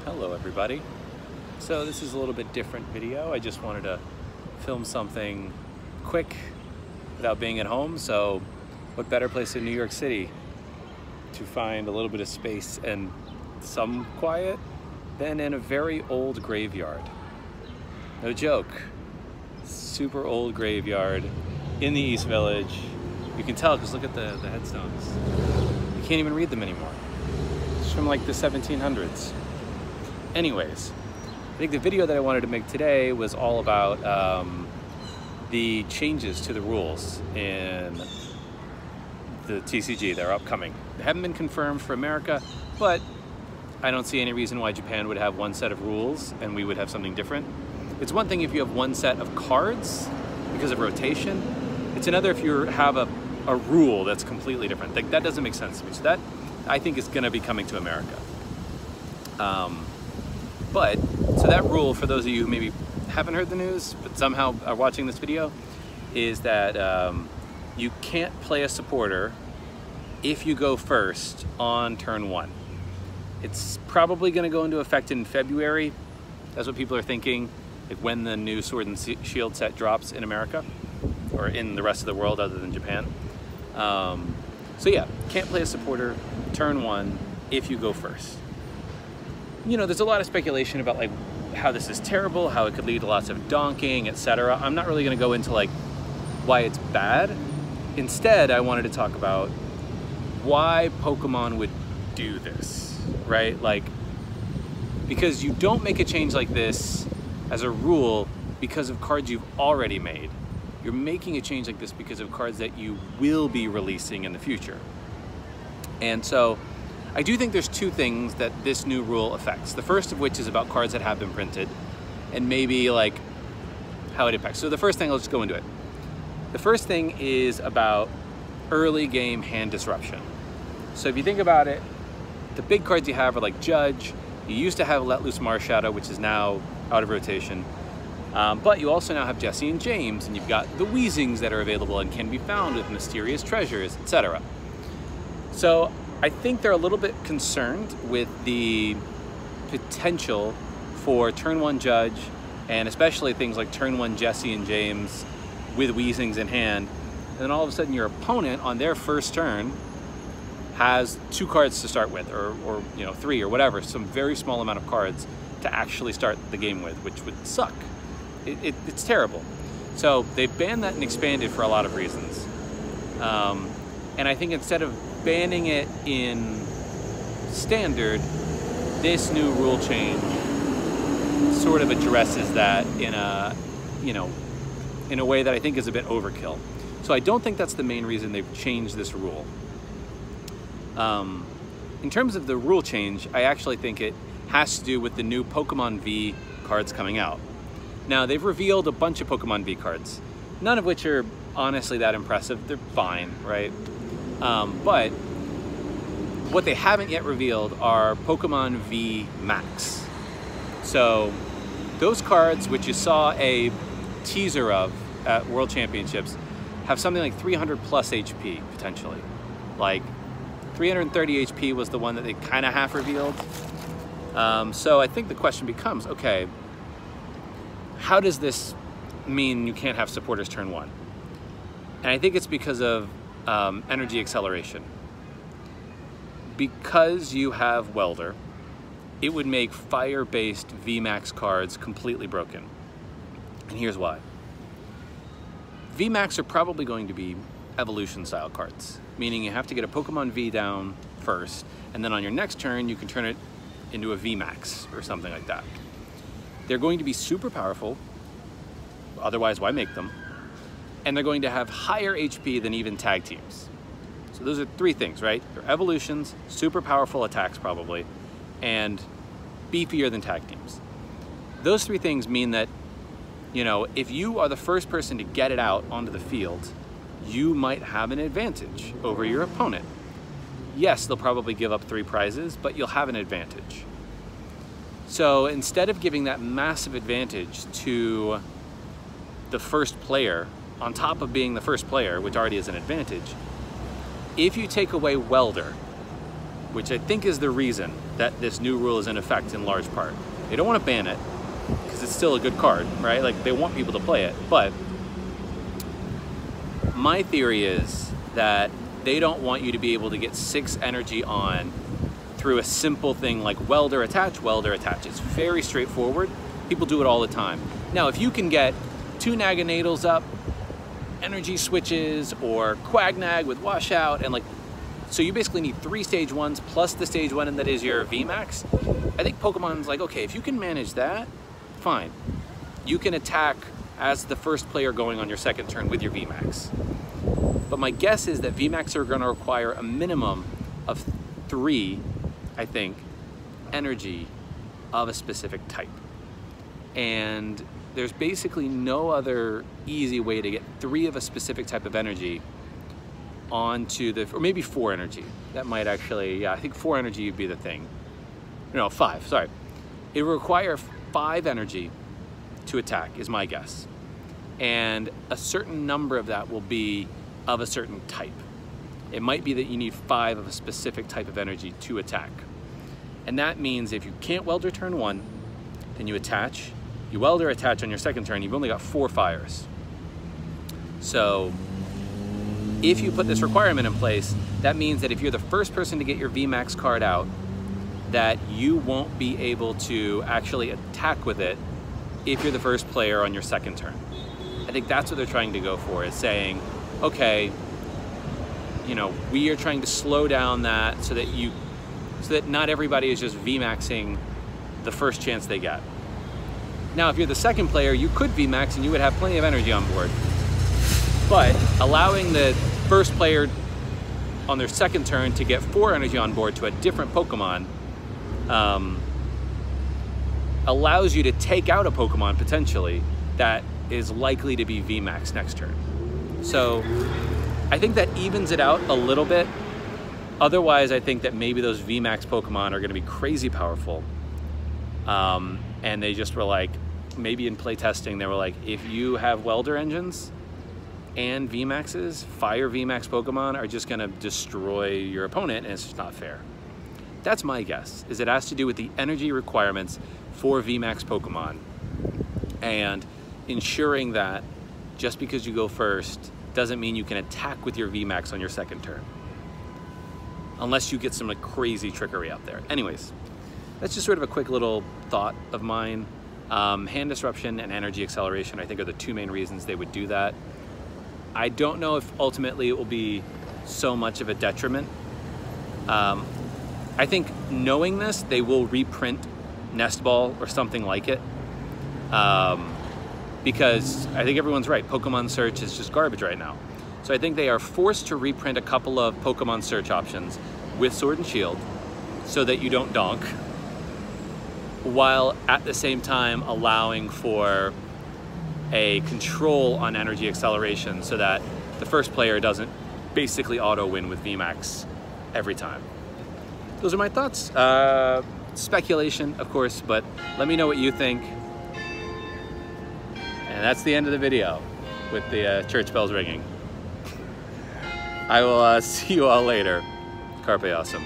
Hello everybody. So this is a little bit different video. I just wanted to film something quick without being at home. So what better place in New York City to find a little bit of space and some quiet than in a very old graveyard. No joke. Super old graveyard in the East Village. You can tell because look at the headstones. You can't even read them anymore. It's from like the 1700s. Anyways, I think the video that I wanted to make today was all about the changes to the rules in the TCG that are upcoming. They haven't been confirmed for America, but I don't see any reason why Japan would have one set of rules and we would have something different. It's one thing if you have one set of cards because of rotation. It's another if you have a rule that's completely different. Like, that doesn't make sense to me. So that, I think, is gonna be coming to America. So that rule, for those of you who maybe haven't heard the news, but somehow are watching this video, is that you can't play a supporter if you go first on turn one. It's probably gonna go into effect in February. That's what people are thinking, like when the new Sword and Shield set drops in America, or in the rest of the world other than Japan. So yeah, can't play a supporter turn one if you go first. You know, there's a lot of speculation about like how this is terrible, how it could lead to lots of donking, etc. I'm not really gonna go into like why it's bad. Instead, I wanted to talk about why Pokemon would do this, right? Like, because you don't make a change like this as a rule because of cards you've already made. You're making a change like this because of cards that you will be releasing in the future. And so I do think there's two things that this new rule affects. The first of which is about cards that have been printed and maybe like how it impacts. So the first thing, I'll just go into it. The first thing is about early game hand disruption. So if you think about it, the big cards you have are like Judge. You used to have Let Loose Marshadow, which is now out of rotation. But you also now have Jessie and James, and you've got the Weezings that are available and can be found with mysterious treasures, etc. So I think they're a little bit concerned with the potential for turn one Judge, and especially things like turn one Jessie and James with Weezings in hand. And then all of a sudden your opponent on their first turn has two cards to start with, or you know, three or whatever, some very small amount of cards to actually start the game with, which would suck. It's terrible. So they've banned that and expanded for a lot of reasons. And I think instead of banning it in standard, this new rule change sort of addresses that in a, you know, in a way that I think is a bit overkill. So I don't think that's the main reason they've changed this rule. In terms of the rule change, I actually think it has to do with the new Pokemon V cards coming out. Now, they've revealed a bunch of Pokemon V cards, none of which are honestly that impressive. They're fine, right? But what they haven't yet revealed are Pokemon V Max. So those cards, which you saw a teaser of at World Championships, have something like 300 plus HP, potentially. Like 330 HP was the one that they kind of half revealed. So I think the question becomes, okay, how does this mean you can't have supporters turn one? And I think it's because of energy acceleration. Because you have Welder, it would make fire-based VMAX cards completely broken. And here's why. VMAX are probably going to be evolution style cards, meaning you have to get a Pokemon V down first, and then on your next turn you can turn it into a VMAX or something like that. They're going to be super powerful, otherwise why make them? And they're going to have higher HP than even tag teams. So those are three things, right? They're evolutions, super powerful attacks probably, and beefier than tag teams. Those three things mean that, you know, if you are the first person to get it out onto the field, you might have an advantage over your opponent. Yes, they'll probably give up 3 prizes, but you'll have an advantage. So instead of giving that massive advantage to the first player, on top of being the first player, which already is an advantage, if you take away Welder, which I think is the reason that this new rule is in effect in large part. They don't want to ban it, because it's still a good card, right? Like, they want people to play it, but my theory is that they don't want you to be able to get 6 energy on through a simple thing like welder attach, welder attach. It's very straightforward. People do it all the time. Now, if you can get 2 Naganadels up, energy switches, or Quagnag with washout, and like, so you basically need 3 stage 1s plus the stage 1, and that is your VMAX. I think Pokemon's like, okay, if you can manage that, fine. You can attack as the first player going on your second turn with your VMAX. But my guess is that VMAX are gonna require a minimum of 3, I think, energy of a specific type. And there's basically no other easy way to get 3 of a specific type of energy onto the, or maybe 4 energy. That might actually, yeah, I think 4 energy would be the thing. No, 5, sorry. It would require 5 energy to attack, is my guess. And a certain number of that will be of a certain type. It might be that you need 5 of a specific type of energy to attack. And that means if you can't welder turn 1, then you attach, you welder attach on your second turn, you've only got 4 fires. So if you put this requirement in place, that means that if you're the first person to get your VMAX card out, that you won't be able to actually attack with it if you're the first player on your second turn. I think that's what they're trying to go for, is saying, okay, you know, we are trying to slow down that so that not everybody is just VMAXing the first chance they get. Now, if you're the second player, you could VMAX and you would have plenty of energy on board. But allowing the first player on their second turn to get 4 energy on board to a different Pokemon allows you to take out a Pokemon potentially that is likely to be VMAX next turn. So I think that evens it out a little bit. Otherwise, I think that maybe those VMAX Pokemon are gonna be crazy powerful. And they just were like, maybe in playtesting, they were like, if you have welder engines and VMAXs, fire VMAX Pokemon are just gonna destroy your opponent, and it's just not fair. That's my guess, is it has to do with the energy requirements for VMAX Pokemon and ensuring that just because you go first doesn't mean you can attack with your VMAX on your second turn. Unless you get some like crazy trickery out there. Anyways, that's just sort of a quick little thought of mine. Hand disruption and energy acceleration, I think, are the 2 main reasons they would do that. I don't know if ultimately it will be so much of a detriment. I think knowing this, they will reprint Nest Ball or something like it. Because I think everyone's right, Pokemon search is just garbage right now. So I think they are forced to reprint a couple of Pokemon search options with Sword and Shield so that you don't donk, while at the same time allowing for a control on energy acceleration so that the first player doesn't basically auto win with VMAX every time. Those are my thoughts. Speculation, of course, but let me know what you think. And that's the end of the video with the church bells ringing. I will see you all later. Carpe Awesome.